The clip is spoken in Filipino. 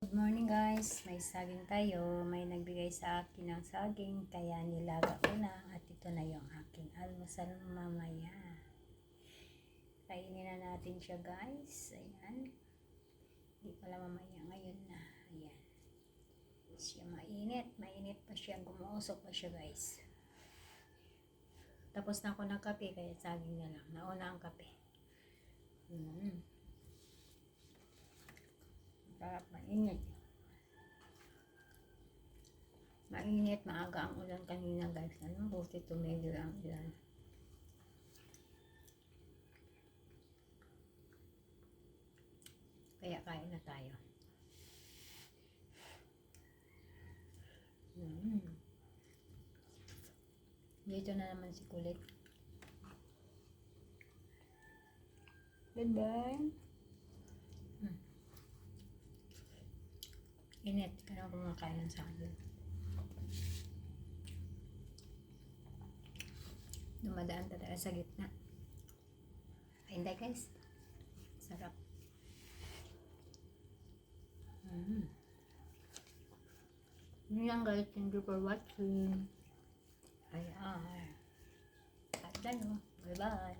Good morning guys, may saging tayo. May nagbigay sa akin ng saging kaya nilaga ko na at ito na yung aking almusal mamaya. Kainin na natin siya guys. Ayan. Hindi pala mamaya, ngayon na. Ayan. Siya mainit pa siya, gumuusok pa siya guys. Tapos na ako ng kape kaya saging na lang. Nauna ang kape. Sarap, mainit. Mainit, maaga ang ulan kanina guys. Buti tumigil ang ulan. Kaya kain na tayo. Dito na naman si Kulit. Goodbye. Init, kaya kumakain ng saging. Dumadaan talaga sa gitna. Hindi guys. Sarap. Yun lang guys. Thank you for watching. Ayan. At dano. Bye bye.